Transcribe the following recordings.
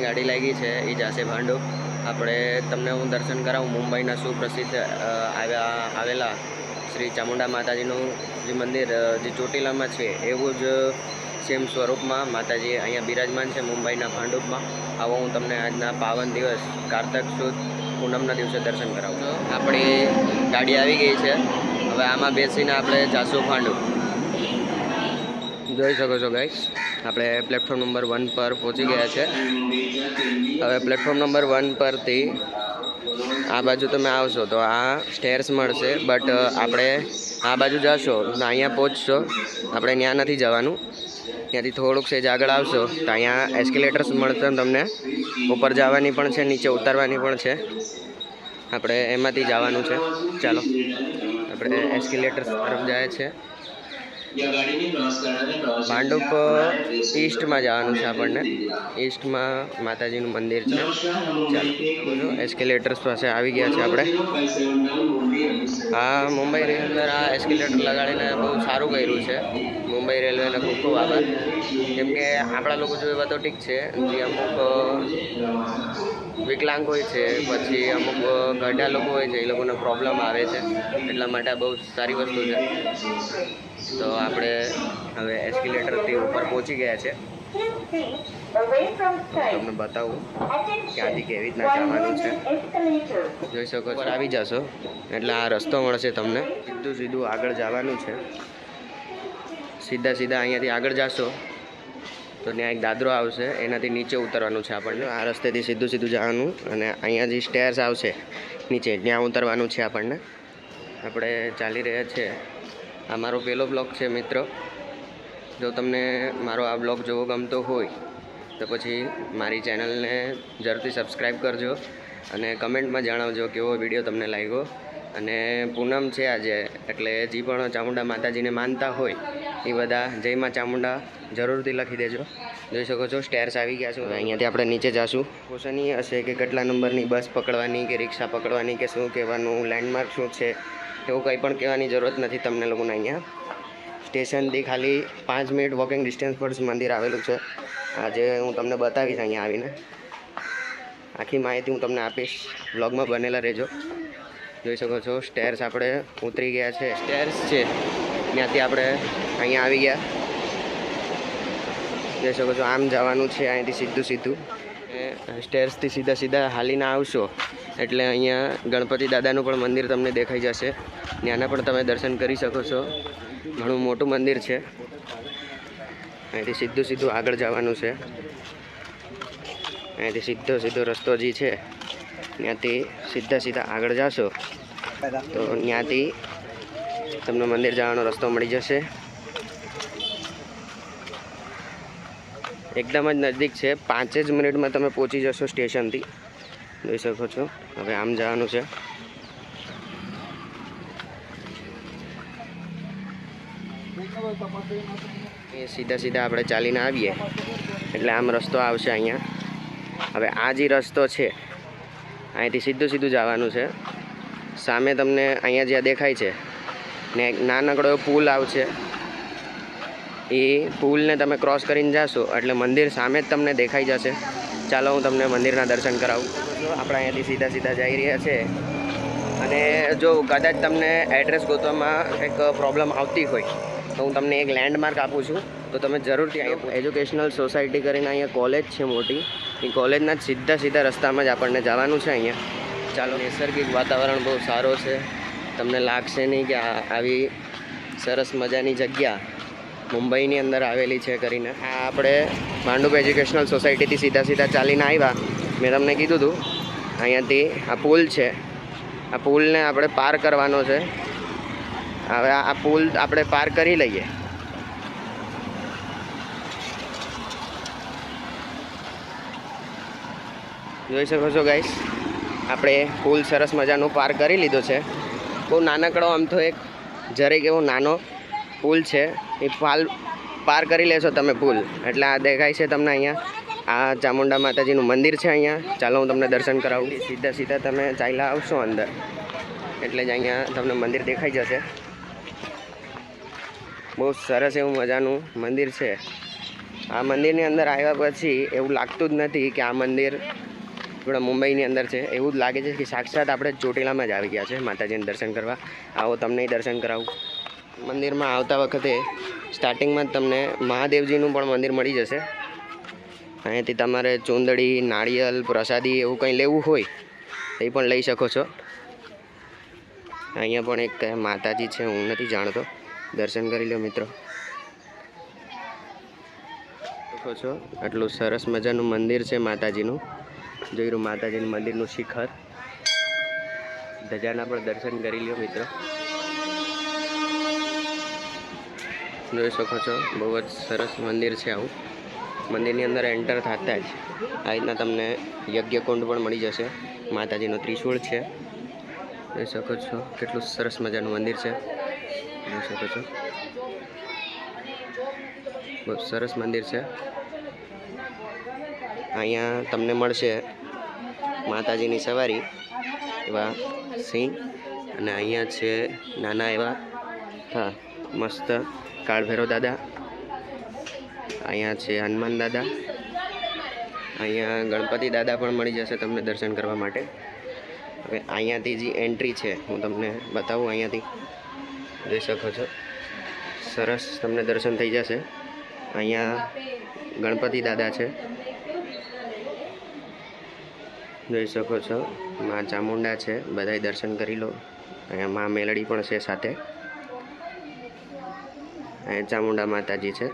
ભાઈની ગાડી લાગી છે, એ જશે ભાંડુપ. આપણે તમને હું દર્શન કરાવું મુંબઈના સુપ્રસિદ્ધ આવેલા શ્રી ચામુંડા માતાજીનું જે મંદિર જે ચોટીલામાં છે એવું જ સેમ સ્વરૂપમાં માતાજી અહીંયા બિરાજમાન છે મુંબઈના ભાંડુપમાં. આવો હું તમને આજના પાવન દિવસ કારતક સુદ પૂનમના દિવસે દર્શન કરાવું છું. આપણી ગાડી આવી ગઈ છે, હવે આમાં બેસીને આપણે જાશું ભાંડુપ. જોઈ શકો છો ગાઈસ, આપણે પ્લેટફોર્મ નંબર 1 પર પહોંચી ગયા છે. હવે પ્લેટફોર્મ નંબર 1 પરથી આ બાજુ તમે આવશો તો આ સ્ટેર્સ મળશે, બટ આપણે આ બાજુ જશો તો અહીંયા પહોંચશો. આપણે ત્યાં નથી જવાનું, ત્યાંથી થોડુંક સેજ આગળ આવશો તો અહીંયા એસ્કેલેટર્સ મળશે તમને. ઉપર જવાની પણ છે, નીચે ઉતારવાની પણ છે. આપણે એમાંથી જવાનું છે. ચાલો આપણે એસ્કેલેટર્સ તરફ જાય છે. ભાંડુપ ઈસ્ટમાં જવાનું છે આપણને. ઈસ્ટમાં માતાજીનું મંદિર છે. ચાલો એસ્કેલેટર્સ પાસે આવી ગયા છે આપણે. આ મુંબઈની અંદર આ એસ્કેલેટર લગાડીને બહુ સારું કર્યું છે મુંબઈ રેલવેને ખૂબ ખૂબ આભાર. કેમ કે આપણા લોકો જો એવા તો ઠીક છે, જે અમુક વિકલાંગ હોય છે, પછી અમુક ગઢા લોકો હોય છે, એ લોકોને પ્રોબ્લેમ આવે છે, એટલા માટે આ બહુ સારી વસ્તુ છે. તો આપણે હવે એસ્કેલેટરથી ઉપર પહોંચી ગયા છે. તમને બતાવું ક્યાંથી કેવી રીતના જવાનું છે. જોઈ શકો છો, આવી જશો એટલે આ રસ્તો મળશે તમને. સીધું આગળ જવાનું છે. સીધા અહીંયાથી આગળ જશો તો ત્યાં એક દાદરો આવશે, એનાથી નીચે ઉતરવાનું છે આપણને. આ રસ્તેથી સીધું જવાનું અને અહીંયા જે સ્ટેર્સ આવશે નીચે, ત્યાં ઉતરવાનું છે આપણને. આપણે ચાલી રહ્યા છે. આ મારો પહેલો બ્લોગ છે મિત્રો. જો તમને મારો આ બ્લોગ જોવો ગમતો હોય તો પછી મારી ચેનલને જરૂરથી સબસ્ક્રાઈબ કરજો અને કમેન્ટમાં જણાવજો કેવો વિડીયો તમને લાગ્યો. અને પૂનમ છે આજે, એટલે જે પણ ચામુંડા માતાજીને માનતા હોય એ બધા જય માં ચામુંડા જરૂરથી લખી દેજો. જોઈ શકો છો સ્ટેર્સ આવી ગયા છે. અહીંયાથી આપણે નીચે જઈશું. ક્વેશ્ચન એ હશે કે કેટલા નંબરની બસ પકડવાની કે રિક્ષા પકડવાની કે શું કહેવાનું, લેન્ડમાર્ક શું છે, એવું કંઈ પણ કહેવાની જરૂરત નથી તમને લોકોને. અહીંયા સ્ટેશનથી ખાલી 5 મિનિટ વોકિંગ ડિસ્ટન્સ પર મંદિર આવેલું છે. આજે હું તમને બતાવીશ અહીંયા આવીને. આખી માહિતી હું તમને આપીશ, વ્લોગમાં બનેલા રહેજો. જોઈ શકો છો સ્ટેર્સ આપણે ઉતરી ગયા છે. સ્ટેર્સ છે ત્યાંથી આપણે અહીંયા આવી ગયા. જોઈ શકો છો આમ જવાનું છે અહીંયાથી સીધું. સ્ટેર્સથી સીધા હાલીને આવશો એટલે અહીંયા ગણપતિ દાદાનું પણ મંદિર તમને દેખાઈ જશે. ત્યાંના પણ તમે દર્શન કરી શકો છો. ઘણું મોટું મંદિર છે. અહીંયાથી સીધું આગળ જવાનું છે. અહીંયાથી સીધો રસ્તો જે છે ત્યાંથી સીધા આગળ જશો તો ત્યાંથી તમને મંદિર જવાનો રસ્તો મળી જશે. એકદમ જ નજીક છે, 5 જ મિનિટમાં તમે પહોંચી જશો સ્ટેશનથી. જોઈ શકો છો. હવે આમ જવાનું છે. એ સીધા આપણે ચાલીને આવીએ એટલે આમ રસ્તો આવશે અહીંયા. હવે આ જે રસ્તો છે અહીંયાથી સીધું જવાનું છે. સામે તમને અહીંયા જ્યાં દેખાય છે ને એક નાનકડો પુલ આવશે. એ પુલને તમે ક્રોસ કરીને જશો એટલે મંદિર સામે જ તમને દેખાઈ જશે. ચાલો હું તમને મંદિરના દર્શન કરાવું. આપણે અહીંયાથી સીધા જઈ રહ્યા છે. અને જો કદાચ તમને એડ્રેસ ગોતવામાં કંઈક પ્રોબ્લેમ આવતી હોય તો હું તમને એક લેન્ડમાર્ક આપું છું, તો તમે જરૂરથી અહીંયા એજ્યુકેશનલ સોસાયટી કરીને અહીંયા કોલેજ છે મોટી, એ કોલેજના જ સીધા રસ્તામાં જ આપણને જવાનું છે. અહીંયા ચાલો. નૈસર્ગિક વાતાવરણ બહુ સારો છે, તમને લાગશે નહીં કે આવી સરસ મજાની જગ્યા મુંબઈની અંદર આવેલી છે કરીને. આ આપણે ભાંડુપ એજ્યુકેશનલ સોસાયટીથી સીધા ચાલીને આવ્યા. મેં તમને કીધું હતું અહીંયાથી આ પુલ છે, આ પુલને આપણે પાર કરવાનો છે. હવે આ પુલ આપણે પાર કરી લઈએ. જોઈ શકો છો ગાઈસ, આપણે પુલ સરસ મજાનો પાર કરી લીધો છે. બહુ નાનકડો આમ તો એક જરીક એવો નાનો પુલ છે. એ પાર કરી લેશો તમે પુલ એટલે આ દેખાય છે તમને અહીંયા. આ ચામુંડા માતાજીનું મંદિર છે અહીંયા. ચાલો હું તમને દર્શન કરાવું. સીધા તમે ચાલ્યા આવશો અંદર એટલે જ અહીંયા તમને મંદિર દેખાઈ જશે. બહુ સરસ એવું મજાનું મંદિર છે. આ મંદિરની અંદર આવ્યા પછી એવું લાગતું જ નથી કે આ મંદિર આપણા મુંબઈની અંદર છે. એવું જ લાગે છે કે સાક્ષાત આપણે ચોટીલામાં જ આવી ગયા છે માતાજીને દર્શન કરવા. આવો તમને દર્શન કરાવું. મંદિરમાં આવતા વખતે સ્ટાર્ટિંગમાં જ તમને મહાદેવજીનું પણ મંદિર મળી જશે. અહીંયાથી તમારે ચુંદડી, નાળિયેર, પ્રસાદી એવું કંઈ લેવું હોય એ પણ લઈ શકો છો. અહીંયા પણ એક માતાજી છે, હું નથી જાણતો, દર્શન કરી લો મિત્રો. શકો છો આટલું સરસ મજાનું મંદિર છે માતાજીનું. જોઈ રહ્યું માતાજીનું મંદિરનું શિખર, ધજાના પણ દર્શન કરી લો મિત્રો. જોઈ શકો છો બહુ જ સરસ મંદિર છે. આવું મંદિરની અંદર એન્ટર થતા જ આ રીતના તમને યજ્ઞકુંડ પણ મળી જશે. માતાજીનો ત્રિશૂળ છે, જોઈ શકો છો કેટલું સરસ મજાનું મંદિર છે. જોઈ શકો છો બહુ સરસ મંદિર છે. અહીંયા તમને મળશે માતાજીની સવારી એવા સિંહ, અને અહીંયા છે નાના એવા મસ્ત કાળભૈરવ દાદા. અહીંયા છે હનુમાન દાદા. અહીંયા ગણપતિ દાદા પણ મળી જશે તમને દર્શન કરવા માટે. હવે અહીંયાથી જે એન્ટ્રી છે હું તમને બતાવું. અહીંયાથી જોઈ શકો છો સરસ તમને દર્શન થઈ જશે. અહીંયા ગણપતિ દાદા છે, જોઈ શકો છો. માં ચામુંડા છે, બધાય દર્શન કરી લો. અહીંયા માં મેલડી પણ છે સાથે. અહીંયા ચામુંડા માતાજી છે,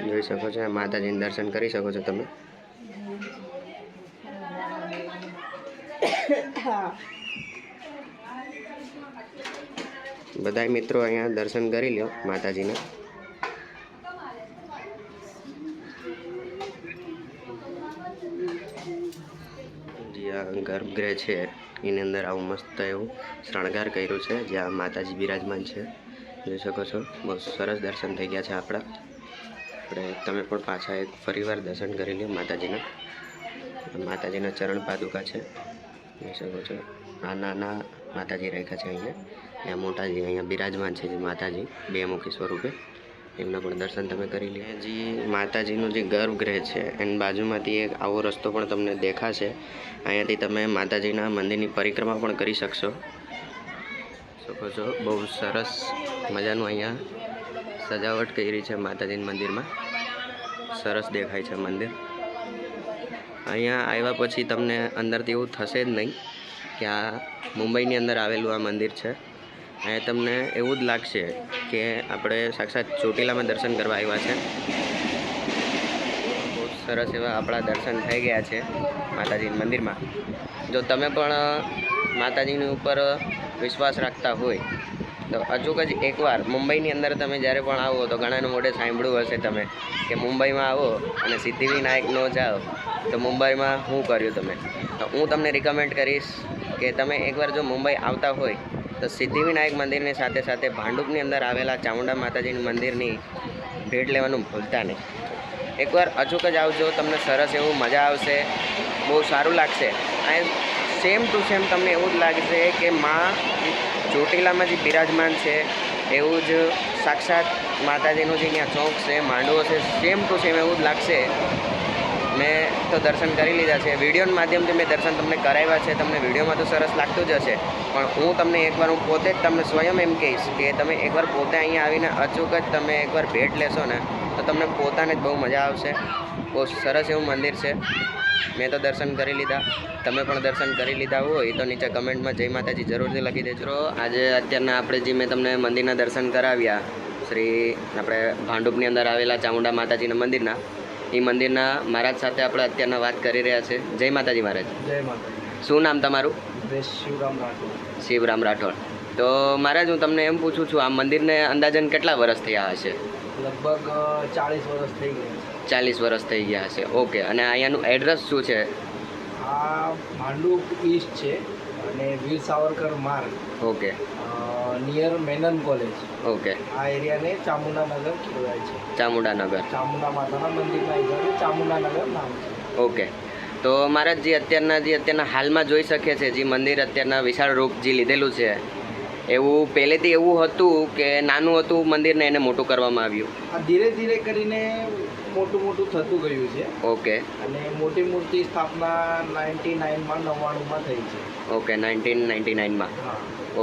જોઈ શકો છો. માતાજીને દર્શન કરી શકો છો તમે. બધાય મિત્રો અહીંયા દર્શન કરી લો માતાજીને. જે આ ગર્ભગૃહ છે એની અંદર આવું મસ્ત એવું શણગાર કર્યું છે, જ્યાં માતાજી બિરાજમાન છે. જોઈ શકો છો બહુ સરસ દર્શન થઈ ગયા છે આપણા. તમે પણ પાછા એક ફરીવાર દર્શન કરી લો માતાજીના. માતાજીના ચરણ પાદુકા છે, જોઈ શકો છો. આ નાના માતાજી રાખ્યા છે અહીંયા, ત્યાં મોટાજી અહીંયા બિરાજમાન છે જે માતાજી બે મુખી સ્વરૂપે. એમના પણ દર્શન તમે કરી લે. જે માતાજીનું જે ગર્ભગૃહ છે એની બાજુમાંથી એક આવો રસ્તો પણ તમને દેખાશે. અહીંયાથી તમે માતાજીના મંદિરની પરિક્રમા પણ કરી શકો છો. બહુ સરસ મજાનું અહીંયા સજાવટ કરી છે માતાજીના મંદિરમાં. સરસ દેખાય છે મંદિર. અહીંયા આવ્યા પછી તમને અંદરથી એવું થશે જ નહીં કે આ મુંબઈની અંદર આવેલું આ મંદિર છે. અહીંયા તમને એવું જ લાગશે કે આપણે સાક્ષાત ચોટીલામાં દર્શન કરવા આવ્યા છે. બહુ સરસ એવા આપણા દર્શન થઈ ગયા છે માતાજીના મંદિરમાં. જો તમે પણ માતાજીની ઉપર વિશ્વાસ રાખતા હોય તો અચૂક જ એકવાર મુંબઈની અંદર તમે જ્યારે પણ આવો તો ઘણાને મોઢે સાંભળ્યું હશે તમે કે મુંબઈમાં આવો અને સિદ્ધિવિનાયક ન જાઓ તો મુંબઈમાં શું કર્યું તમે. તો હું તમને રિકમેન્ડ કરીશ કે તમે એકવાર જો મુંબઈ આવતા હોય તો સિદ્ધિવિનાયક મંદિરની સાથે સાથે ભાંડુપની અંદર આવેલા ચામુંડા માતાજીની મંદિરની ભેટ લેવાનું ભૂલતા નહીં. એકવાર અચૂક જ આવજો, તમને સરસ એવું મજા આવશે, બહુ સારું લાગશે. અને સેમ ટુ સેમ તમને એવું જ લાગશે કે માં ચોટીલામાં જે બિરાજમાન છે એવું જ સાક્ષાત માતાજીનું જે અહીંયા ચોક છે, માંડવો છે, સેમ ટુ સેમ એવું જ લાગશે. મેં તો દર્શન કરી લીધા છે, વિડીયોના માધ્યમથી મેં દર્શન તમને કરાવ્યા છે. તમને વિડીયોમાં તો સરસ લાગતું જ હશે, પણ હું તમને એકવાર હું પોતે જ તમને સ્વયં એમ કહીશ કે તમે એકવાર પોતે અહીંયા આવીને અચૂક જ તમે એકવાર ભેટ લેશો ને તો તમને પોતાને જ બહુ મજા આવશે. બહુ સરસ એવું મંદિર છે. મેં તો દર્શન કરી લીધા, તમે પણ દર્શન કરી લીધા હોય તો નીચે કમેન્ટમાં જય માતાજી જરૂરથી લખી દેજો. આજે અત્યારના આપણે જે મેં તમને મંદિરના દર્શન કરાવ્યા શ્રી આપણે ભાંડુપની અંદર આવેલા ચામુંડા માતાજીના મંદિરના, એ મંદિરના મહારાજ સાથે આપણે અત્યારના વાત કરી રહ્યા છે. જય માતાજી મહારાજ. જય માતાજી. શું નામ તમારું? શિવરામ રાઠોડ. શિવરામ રાઠોડ. તો મહારાજ હું તમને એમ પૂછું છું, આ મંદિરને અંદાજન કેટલા વર્ષ થયા હશે? લગભગ 40 વર્ષ થઈ ગયા. 40 વર્ષ થઈ ગયા હશે. ઓકે. અને અહીંયાનું એડ્રેસ શું છે? આ ભાંડુપ ઈસ્ટ છે અને વીર સાવરકર માર્ગ. Okay. Near Menon college. Okay. આ એરિયાને ચામુંડાનગર કહેવાય છે. ચામુંડાનગર. ચામુંડા માતાના મંદિરના હિસાબે ચામુંડાનગર નામ છે. ઓકે. તો મહારાજ જે અત્યારના હાલમાં જોઈ શકીએ છે જે મંદિર અત્યારના વિશાળ રૂપ જે લીધેલું છે એવું પહેલેથી એવું હતું કે નાનું હતું મંદિરને એને મોટું કરવામાં આવ્યું? આ ધીરે ધીરે કરીને મોટું મોટું થતું ગયું છે. ઓકે અને મોટી મૂર્તિ સ્થાપના 99માં 99માં થઈ છે. ઓકે 1999માં. હા.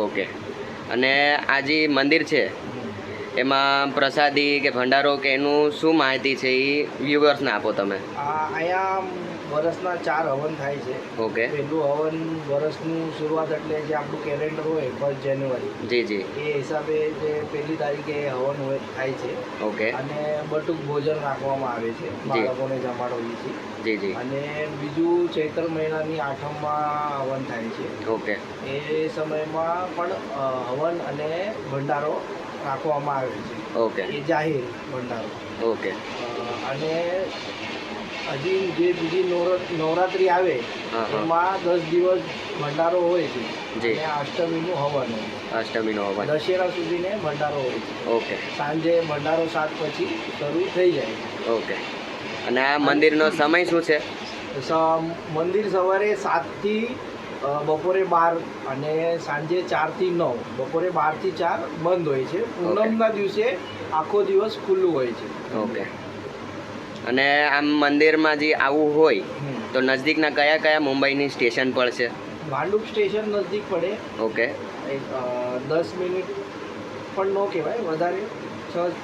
ઓકે. અને આ જે મંદિર છે એમાં પ્રસાદી કે ભંડારો કે એનું શું માહિતી છે એ વ્યુઅર્સને આપો તમે. અહીંયા વર્ષના 4 હવન થાય છે. ઓકે. પહેલું હવન વર્ષનું શરૂઆત એટલે જે આપણું કેલેન્ડર હોય 1 જાન્યુઆરી, જી જી. એ હિસાબે જે 1 તારીખે હવન હોય થાય છે. ઓકે. અને બટુક ભોજન રાખવામાં આવે છે, બાળકોને જમાડવીએ છીએ. જી જી. અને બીજું ચૈત્ર મહિનાની 8મમાં હવન થાય છે. ઓકે. એ સમયમાં પણ હવન અને ભંડારો રાખવામાં આવે છે. ઓકે. એ જાહેર ભંડારો. ઓકે. અને હજી જે બીજી નવરાત્રિ આવે હા, હા. એમાં 10 દિવસ ભંડારો હોય છે. જી. અને અષ્ટમીનું હવન હોય. અષ્ટમીનો હવન. દશેરા સુધીને ભંડારો હોય છે. ઓકે. સાંજે ભંડારો 7 પછી શરૂ થઈ જાય છે. ઓકે. અને આ મંદિરનો સમય શું છે? મંદિર સવારે 7 થી બપોરે 12 અને સાંજે 4 થી 9. બપોરે 12 થી 4 બંધ હોય છે. પૂનમના દિવસે આખો દિવસ ખુલ્લું હોય છે. ઓકે. અને આમ મંદિરમાં જે આવવું હોય તો નજદીકના કયા કયા મુંબઈની સ્ટેશન પડશે? ભાંડુપ સ્ટેશન નજીક પડે. ઓકે. 10 મિનિટ પણ ન કહેવાય, વધારે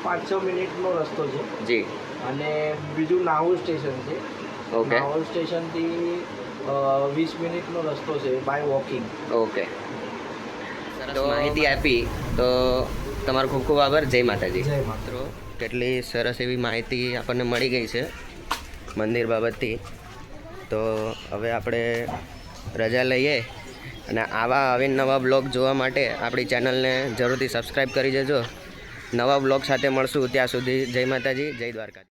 5-6 મિનિટનો રસ્તો છે. જી. અને બીજું નાહુર સ્ટેશન છે. ઓકે. નાહુર સ્ટેશનથી 20 મિનિટનો રસ્તો છે બાય વોકિંગ. ઓકે. સરસ માહિતી આપી તો તમારો ખૂબ ખૂબ આભાર. જય માતાજી. જય માતા. મિત્રો કેટલી સરસ એવી માહિતી આપણને મળી ગઈ છે મંદિર બાબતથી. તો હવે આપણે રજા લઈએ અને આવા નવા બ્લોગ જોવા માટે આપણી ચેનલને જરૂરથી સબસ્ક્રાઈબ કરી દેજો. નવા બ્લોગ સાથે મળશું. ત્યાં સુધી જય માતાજી, જય દ્વારકા.